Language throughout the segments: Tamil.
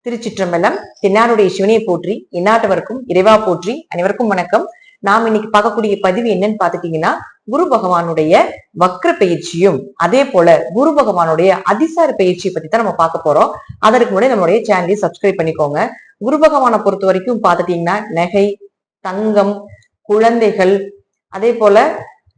திருச்சிற்றம்பலம். தென்னாருடைய சிவனையை போற்றி, எந்நாட்டவருக்கும் இறைவா போற்றி. அனைவருக்கும் வணக்கம். நாம் இன்னைக்கு பார்க்கக்கூடிய பதிவு என்னன்னு பாத்துட்டீங்கன்னா, குரு பகவானுடைய வக்ர பயிற்சியும் அதே போல குரு பகவானுடைய அதிசார பயிற்சியை பத்தி தான் நம்ம பார்க்க போறோம். அதற்கு முன்னாடி நம்மளுடைய சேனலை சப்ஸ்கிரைப் பண்ணிக்கோங்க. குரு பகவானை பொறுத்த வரைக்கும் பாத்துட்டீங்கன்னா, நகை, தங்கம், குழந்தைகள், அதே போல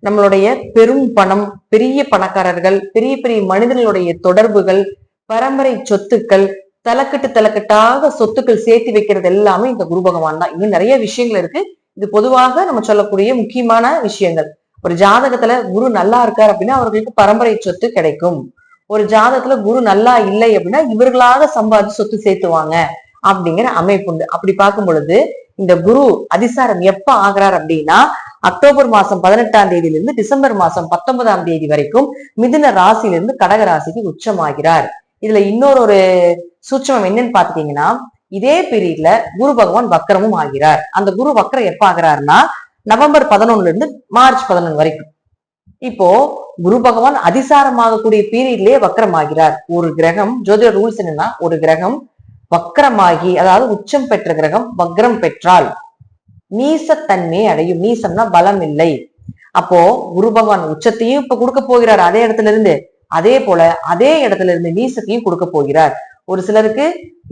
நம்மளுடைய பெரும் பணம், பெரிய பணக்காரர்கள், பெரிய பெரிய மனிதர்களுடைய தொடர்புகள், பரம்பரை சொத்துக்கள், தலைக்கட்டாக சொத்துக்கள் சேர்த்து வைக்கிறது எல்லாமே இந்த குரு பகவான் தான். இன்னும் நிறைய விஷயங்கள் இருக்கு. இது பொதுவாக நம்ம சொல்லக்கூடிய முக்கியமான விஷயங்கள். ஒரு ஜாதகத்துல குரு நல்லா இருக்காரு அப்படின்னா அவர்களுக்கு பரம்பரை சொத்து கிடைக்கும். ஒரு ஜாதகத்துல குரு நல்லா இல்லை அப்படின்னா இவர்களாக சம்பாதிச்சு சொத்து சேர்த்துவாங்க அப்படிங்கிற அமைப்பு உண்டு. அப்படி பார்க்கும் பொழுது இந்த குரு அதிசாரம் எப்ப ஆகிறார் அப்படின்னா, அக்டோபர் மாசம் 18ஆம் தேதியிலிருந்து டிசம்பர் மாசம் 19ஆம் தேதி வரைக்கும் மிதுன ராசியிலிருந்து கடக ராசிக்கு உச்சமாகிறார். இதுல இன்னொரு சூட்சமம் என்னன்னு பாத்துட்டீங்கன்னா, இதே பீரியட்ல குரு பகவான் வக்கரமும் ஆகிறார். அந்த குரு வக்கரம் எப்ப ஆகிறாருன்னா நவம்பர் 11 இருந்து மார்ச் 11 வரைக்கும். இப்போ குரு பகவான் அதிசாரமாகக்கூடிய பீரியட்லயே வக்கரம் ஆகிறார். ஒரு கிரகம், ஜோதிட ரூல்ஸ் என்னன்னா, ஒரு கிரகம் வக்கரமாகி, அதாவது உச்சம் பெற்ற கிரகம் வக்ரம் பெற்றால் நீசத்தன்மை அடையும். நீசம்னா பலம் இல்லை. அப்போ குரு பகவான் உச்சத்தையும் இப்ப கொடுக்க போகிறார் அதே இடத்துல இருந்து, அதே போல அதே இடத்துல இருந்து நீசத்தையும் கொடுக்க போகிறார். ஒரு சிலருக்கு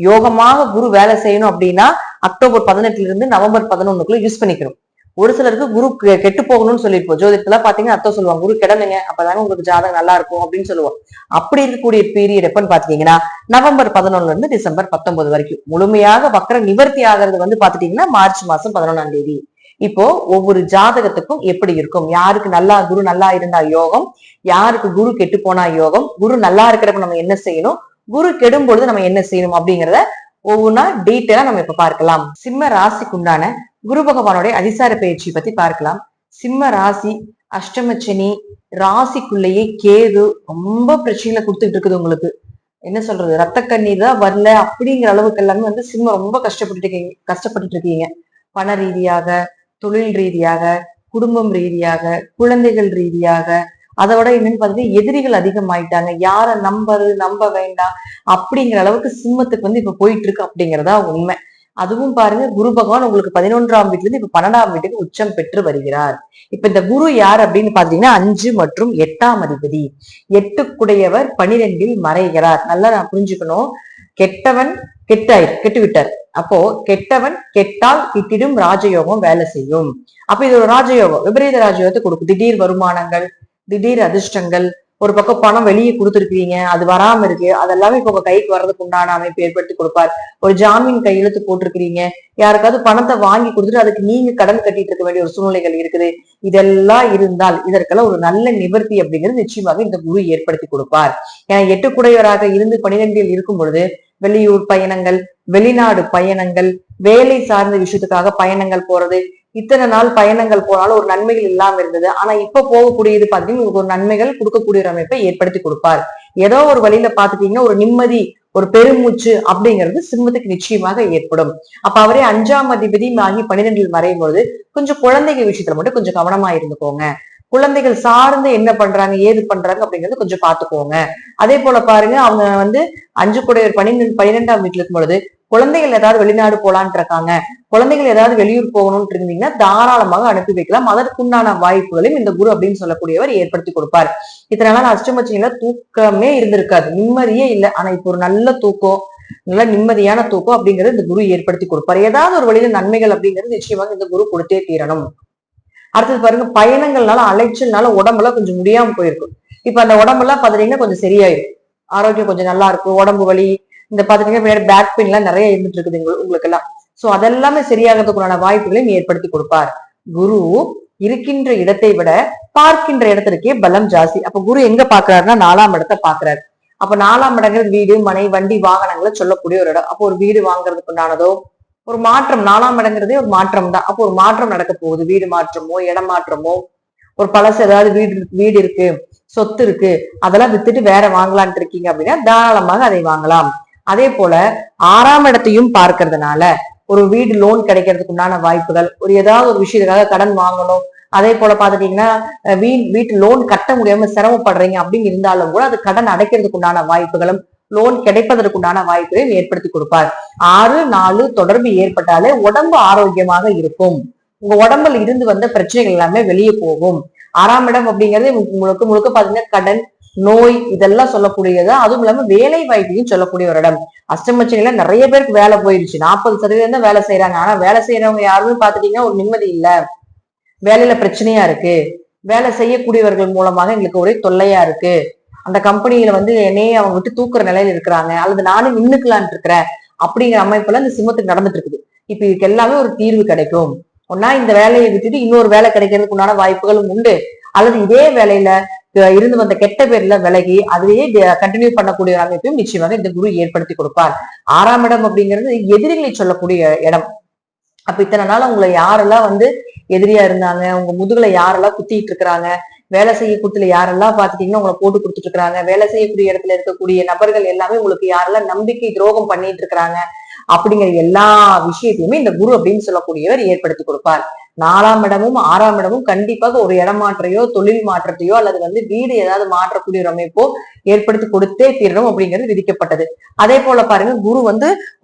யோகமாக குரு வேலை செய்யணும் அப்படின்னா அக்டோபர் 18 இருந்து நவம்பர் 11 யூஸ் பண்ணிக்கணும். ஒரு சிலருக்கு குரு கெட்டு போகணும்னு சொல்லிருப்போம். ஜோதிடத்துல பாத்தீங்கன்னா அர்த்தம் சொல்லுவாங்க, குரு கெடனுங்க அப்பதாங்க உங்களுக்கு ஜாதகம் நல்லா இருக்கும் அப்படின்னு சொல்லுவோம். அப்படி இருக்கக்கூடிய பீரியட் எப்பன்னு பாத்தீங்கன்னா நவம்பர் 11 இருந்து டிசம்பர் 19 வரைக்கும். முழுமையாக வக்கர நிவர்த்தி ஆகிறது பாத்துட்டீங்கன்னா மார்ச் மாசம் 11ஆம் தேதி. இப்போ ஒவ்வொரு ஜாதகத்துக்கும் எப்படி இருக்கும், யாருக்கு நல்லா குரு நல்லா இருந்தா யோகம், யாருக்கு குரு கெட்டு போனா யோகம், குரு நல்லா இருக்கிறப்ப நம்ம என்ன செய்யணும், குரு கெடும் பொழுது நம்ம என்ன செய்யணும் அப்படிங்கிறத ஒவ்வொன்னா டீட்டெயிலா நம்ம இப்ப பார்க்கலாம். சிம்ம ராசிக்குண்டான குரு பகவானுடைய அதிசார பயிற்சி பத்தி பார்க்கலாம். சிம்ம ராசி, அஷ்டமச்சனி, ராசிக்குள்ளேயே கேது ரொம்ப பிரச்சனைகளை கொடுத்துட்டு இருக்குது. உங்களுக்கு என்ன சொல்றது, ரத்த கண்ணீர் தான் வரல அப்படிங்கிற அளவுக்கு எல்லாமே சிம்ம ரொம்ப கஷ்டப்பட்டுட்டு இருக்கீங்க. பண ரீதியாக, தொழில் ரீதியாக, குடும்பம் ரீதியாக, குழந்தைகள் ரீதியாக, அதை விட என்னன்னு பாத்தீங்கன்னா எதிரிகள் அதிகமாயிட்டாங்க. யார நம்ப வேண்டாம் அப்படிங்கிற அளவுக்கு சிம்மத்துக்கு இப்ப போயிட்டு இருக்கு அப்படிங்கிறதா உண்மை. அதுவும் பாருங்க, குரு பகவான் உங்களுக்கு 11ஆம் வீட்டுல இருந்து இப்ப 12ஆம் வீட்டுக்கு உச்சம் பெற்று வருகிறார். இப்ப இந்த குரு யார் அப்படின்னு பாத்தீங்கன்னா 5 மற்றும் 8ஆம் அதிபதி. 8 12 மறைகிறார். நல்லா நான் புரிஞ்சுக்கணும். கெட்டவன் கெட்டு விட்டார். அப்போ கெட்டவன் கெட்டால் கிட்டிடும் ராஜயோகம் வேலை செய்யும். அப்ப இது ஒரு ராஜயோகம், விபரீத ராஜயோகத்தை கொடுக்கும். திடீர் வருமானங்கள், திடீர் அதிர்ஷ்டங்கள், ஒரு பக்கம் பணம் வெளியே கொடுத்துருக்கீங்க அது வராம இருக்கு, அதெல்லாமே இப்ப உங்க கைக்கு வர்றதுக்கு உண்டான அமைப்பு ஏற்படுத்தி கொடுப்பார். ஒரு ஜாமீன் கையெழுத்து போட்டிருக்கிறீங்க, யாருக்காவது பணத்தை வாங்கி கொடுத்துட்டு அதுக்கு நீங்க கடன் கட்டிட்டு இருக்க வேண்டிய ஒரு சூழ்நிலைகள் இருக்குது. இதெல்லாம் இருந்தால் இதற்கெல்லாம் ஒரு நல்ல நிவர்த்தி அப்படிங்கிறது நிச்சயமாக இந்த குரு ஏற்படுத்தி கொடுப்பார். ஏன்னா 8 இருந்து 12 இருக்கும் பொழுது வெளியூர் பயணங்கள், வெளிநாடு பயணங்கள், வேலை சார்ந்த விஷயத்துக்காக பயணங்கள் போறது, இத்தனை நாள் பயணங்கள் போனாலும் ஒரு நன்மைகள் இல்லாம இருந்தது. ஆனா இப்ப போகக்கூடியது பாத்தீங்கன்னா உங்களுக்கு ஒரு நன்மைகள் கொடுக்கக்கூடிய ஒரு அமைப்பை ஏற்படுத்தி கொடுப்பார். ஏதோ ஒரு வழியில பாத்துட்டீங்கன்னா ஒரு நிம்மதி, ஒரு பெருமூச்சு அப்படிங்கிறது சிம்மத்துக்கு நிச்சயமாக ஏற்படும். அப்ப அவரே 5ஆம் அதிபதி ஆகி 12 மறையும் பொழுது கொஞ்சம் குழந்தைகள் விஷயத்துல மட்டும் கொஞ்சம் கவனமா இருந்துக்கோங்க. குழந்தைகள் சார்ந்து என்ன பண்றாங்க ஏது பண்றாங்க அப்படிங்கறது கொஞ்சம் பாத்துக்கோங்க. அதே போல பாருங்க, அவங்க 5 12ஆம் வீட்டுல இருக்கும் பொழுது குழந்தைகள் ஏதாவது வெளிநாடு போலான் இருக்காங்க, குழந்தைகள் ஏதாவது வெளியூர் போகணும்னு இருந்தீங்கன்னா தாராளமாக அனுப்பி வைக்கலாம். அதற்குண்டான வாய்ப்புகளையும் இந்த குரு அப்படின்னு சொல்லக்கூடியவர் ஏற்படுத்தி கொடுப்பார். இத்தனை நாள் அஷ்டமச்சனியில தூக்கமே இருந்திருக்காது, நிம்மதியே இல்லை. ஆனா இப்போ ஒரு நல்ல தூக்கம், நல்ல நிம்மதியான தூக்கம் அப்படிங்கிறது இந்த குரு ஏற்படுத்தி கொடுப்பார். ஏதாவது ஒரு வழியில நன்மைகள் அப்படிங்கிறது நிச்சயமாக இந்த குரு கொடுத்தே தீரணும். அடுத்தது பாருங்க, பயணங்கள்னால அலைச்சல்னால உடம்பெல்லாம் கொஞ்சம் முடியாம போயிருக்கும். இப்ப அந்த உடம்பெல்லாம் பாத்தீங்கன்னா கொஞ்சம் சரியாயிரும், ஆரோக்கியம் கொஞ்சம் நல்லா இருக்கும். உடம்பு வலி, இந்த பாத்தீங்கன்னா பேக் பெயின் எல்லாம் நிறைய இருந்துட்டு இருக்குது உங்களுக்கு எல்லாம். சோ அதெல்லாமே சரியாகிறதுக்குள்ளான வாய்ப்புகளையும் ஏற்படுத்தி கொடுப்பார். குரு இருக்கின்ற இடத்தை விட பார்க்கின்ற இடத்திற்கே பலம் ஜாஸ்தி. அப்ப குரு எங்க பாக்குறாருன்னா 4ஆம் இடத்தை பாக்குறாரு. அப்ப 4ஆம் இடங்கிறது வீடு, மனை, வண்டி, வாகனங்களை சொல்லக்கூடிய ஒரு இடம். அப்போ ஒரு வீடு வாங்குறதுக்கு உண்டானதோ ஒரு மாற்றம், 4ஆம் இடங்கிறதே ஒரு மாற்றம் தான். அப்போ ஒரு மாற்றம் நடக்க போகுது, வீடு மாற்றமோ இடம் மாற்றமோ, ஒரு பழசு ஏதாவது வீடு இருக்கு, சொத்து இருக்கு, அதெல்லாம் வித்துட்டு வேற வாங்கலான்ட்டு இருக்கீங்க அப்படின்னா தாராளமாக அதை வாங்கலாம். அதே போல 6ஆம் இடத்தையும் பார்க்கறதுனால ஒரு வீடு லோன் கிடைக்கிறதுக்கு உண்டான வாய்ப்புகள், ஒரு ஏதாவது ஒரு விஷயத்துக்காக கடன் வாங்கணும், அதே போல பாத்துட்டீங்கன்னா வீட்டு லோன் கட்ட முடியாம சிரமப்படுறீங்க அப்படின்னு இருந்தாலும் கூட அது கடன் அடைக்கிறதுக்கு உண்டான வாய்ப்புகளும், லோன் கிடைப்பதற்குண்டான வாய்ப்பையும் ஏற்படுத்தி கொடுப்பார். 6-4 தொடர்பு ஏற்பட்டாலே உடம்பு ஆரோக்கியமாக இருக்கும். உங்க உடம்புல இருந்து வந்த பிரச்சனைகள் எல்லாமே வெளியே போகும். 6ஆம் இடம் அப்படிங்கிறது முழுக்க முழுக்க பாத்தீங்கன்னா கடன், நோய் இதெல்லாம் சொல்லக்கூடியது. அதுவும் இல்லாம வேலை வாய்ப்பையும் சொல்லக்கூடிய ஒரு இடம். அஷ்டமச்சனில நிறைய பேருக்கு வேலை போயிடுச்சு. 40% தான் வேலை செய்யறாங்க. ஆனா வேலை செய்யறவங்க யாருமே பாத்துட்டீங்கன்னா ஒரு நிம்மதி இல்ல, வேலையில பிரச்சனையா இருக்கு, வேலை செய்யக்கூடியவர்கள் மூலமாக எங்களுக்கு ஒரே தொல்லையா இருக்கு, அந்த கம்பெனியில என்னையே அவங்க விட்டு தூக்குற நிலையில இருக்கிறாங்க, அல்லது நானும் நின்னுக்கலான் இருக்கிறேன் அப்படிங்கிற அமைப்புல இந்த சிம்மத்துக்கு நடந்துட்டு இருக்குது. இப்ப இதுக்கு எல்லாமே ஒரு தீர்வு கிடைக்கும். ஒன்னா இந்த வேலையை விட்டுட்டு இன்னொரு வேலை கிடைக்கிறதுக்கு உண்டான வாய்ப்புகளும் உண்டு, அல்லது இதே வேலையில இருந்து வந்த கெட்ட பேர்ல விலகி அதையே கண்டினியூ பண்ணக்கூடிய அமைப்பையும் நிச்சயமாக இந்த குரு ஏற்படுத்தி கொடுப்பார். 6ஆம் இடம் அப்படிங்கிறது எதிரிகளை சொல்லக்கூடிய இடம். அப்ப இத்தனை நாள் உங்களை யாரெல்லாம் எதிரியா இருந்தாங்க, உங்க முதுகுல யாரெல்லாம் குத்திட்டு இருக்கிறாங்க, வேலை செய்ய கொடுத்துல யாரெல்லாம் பாத்துட்டீங்கன்னா உங்களை போட்டு கொடுத்துட்டு இருக்கிறாங்க, வேலை செய்யக்கூடிய இடத்துல இருக்கக்கூடிய நபர்கள் எல்லாமே உங்களுக்கு யாரெல்லாம் நம்பிக்கை துரோகம் பண்ணிட்டு இருக்கிறாங்க அப்படிங்கிற எல்லா விஷயத்தையுமே இந்த குரு அப்படின்னு சொல்லக்கூடியவர் ஏற்படுத்தி கொடுப்பார். 4ஆம் இடமும் 6ஆம் இடமும் கண்டிப்பாக ஒரு இடமாற்றையோ தொழில் மாற்றத்தையோ அல்லது வீடு ஏதாவது மாற்றக்கூடிய ஒரு அமைப்போ ஏற்படுத்தி கொடுத்தே தீரணும் அப்படிங்கிறது விதிக்கப்பட்டது. அதே போல பாருங்க, குரு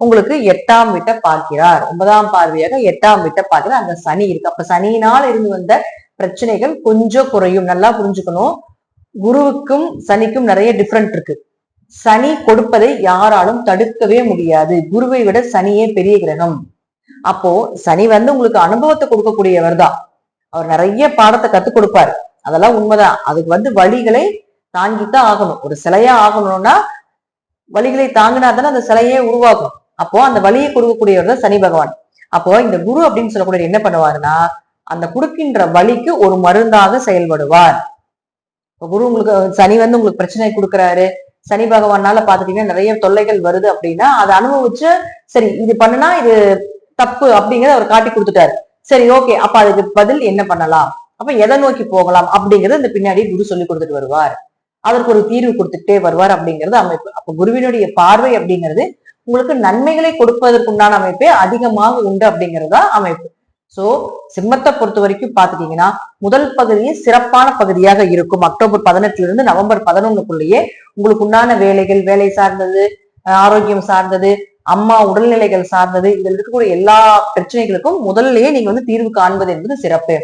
உங்களுக்கு 8ஆம் வீட்டை பார்க்கிறார். 9ஆம் பார்வையாக 8ஆம் வீட்டை பார்க்கிறார். அங்க சனி இருக்கு. அப்ப சனியினால் இருந்து வந்த பிரச்சனைகள் கொஞ்சம் குறையும். நல்லா புரிஞ்சுக்கணும், குருவுக்கும் சனிக்கும் நிறைய டிஃபரெண்ட் இருக்கு. சனி கொடுப்பதை யாராலும் தடுக்கவே முடியாது. குருவை விட சனியே பெரிய கிரகம். அப்போ சனி உங்களுக்கு அனுபவத்தை கொடுக்கக்கூடியவர் தான். அவர் நிறைய பாடத்தை கத்துக் கொடுப்பாரு, அதெல்லாம் உண்மைதான். அதுக்கு வழிகளை தாங்கித்தான் ஆகணும். ஒரு சிலையா ஆகணும்னா வழிகளை தாங்கினா தானே அந்த சிலையே உருவாகும். அப்போ அந்த வழியை கொடுக்கக்கூடியவர் தான் சனி பகவான். அப்போ இந்த குரு அப்படின்னு சொல்லக்கூடிய என்ன பண்ணுவாருன்னா, அந்த கொடுக்கின்ற வழிக்கு ஒரு மருந்தாக செயல்படுவார். குரு சனி உங்களுக்கு பிரச்சனை கொடுக்குறாரு, சனி பகவானால பாத்துட்டீங்கன்னா நிறைய தொல்லைகள் வருது அப்படின்னா அதை அனுபவிச்சு சரி இது பண்ணுனா இது தப்பு அப்படிங்கறத அவர் காட்டி கொடுத்துட்டாரு. சரி ஓகே, அப்ப அதுக்கு பதில் என்ன பண்ணலாம், அப்ப எதை நோக்கி போகலாம் அப்படிங்கறது இந்த பின்னாடி குரு சொல்லி கொடுத்துட்டு வருவார். அதற்கு ஒரு தீர்வு கொடுத்துட்டே வருவார் அப்படிங்கிறது அமைப்பு. அப்ப குருவினுடைய பார்வை அப்படிங்கிறது உங்களுக்கு நன்மைகளை கொடுப்பதற்குண்டான அமைப்பே அதிகமாக உண்டு அப்படிங்கறதா அமைப்பு. சோ சிம்மத்தை பொறுத்த வரைக்கும் பாத்துட்டீங்கன்னா முதல் பகுதியே சிறப்பான பகுதியாக இருக்கும். அக்டோபர் 18 இருந்து நவம்பர் 11க்குள்ளேயே உங்களுக்கு உண்டான வேலைகள், வேலை சார்ந்தது, ஆரோக்கியம் சார்ந்தது, அம்மா உடல்நிலைகள் சார்ந்தது, இதில் இருக்கக்கூடிய எல்லா பிரச்சனைகளுக்கும் முதல்லயே நீங்க தீர்வு காண்பது என்பது சிறப்பு.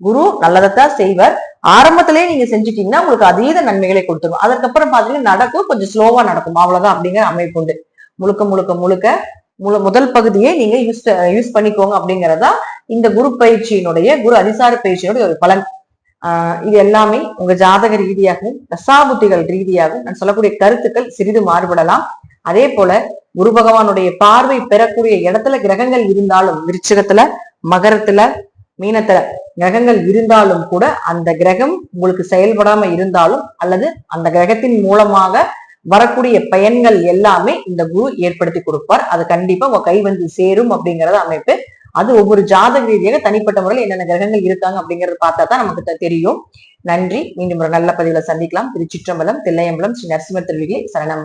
குரு நல்லதைத்தான் செய்வார். ஆரம்பத்திலேயே நீங்க செஞ்சுட்டீங்கன்னா உங்களுக்கு அதீத நன்மைகளை கொடுத்துரும். அதுக்கப்புறம் பாத்தீங்கன்னா நடக்கும், கொஞ்சம் ஸ்லோவா நடக்கும், அவ்வளவுதான் அப்படிங்கிற அமைப்பு உண்டு. முழுக்க முழுக்க முழுக்க முதல் பகுதியை நீங்க யூஸ் பண்ணிக்கோங்க அப்படிங்கறதா இந்த குரு பயிற்சியினுடைய, குரு அதிசார பயிற்சியினுடைய ஒரு பலன். இது எல்லாமே உங்க ஜாதக ரீதியாகவும் தசாபுத்திகள் ரீதியாகவும் நான் சொல்லக்கூடிய கருத்துக்கள் சிறிது மாறுபடலாம். அதே போல குரு பகவானுடைய பார்வை பெறக்கூடிய இடத்துல கிரகங்கள் இருந்தாலும், விருச்சிகத்துல, மகரத்துல, மீனத்துல கிரகங்கள் இருந்தாலும் கூட அந்த கிரகம் உங்களுக்கு செயல்படாம இருந்தாலும் அல்லது அந்த கிரகத்தின் மூலமாக வரக்கூடிய பயன்கள் எல்லாமே இந்த குரு ஏற்படுத்தி கொடுப்பார். அது கண்டிப்பா உங்க கை சேரும் அப்படிங்கறது அமைப்பு. அது ஒவ்வொரு ஜாதக ரீதியாக தனிப்பட்ட முறையில் என்னென்ன கிரகங்கள் இருக்காங்க அப்படிங்கறது பார்த்தா தான் நமக்கு தெரியும். நன்றி. மீண்டும் ஒரு நல்ல பதிவுல சந்திக்கலாம். திருச்சிற்றம்பலம், தில்லையம்பலம், ஸ்ரீ நரசிம்மர் திருவிழி சரணம்.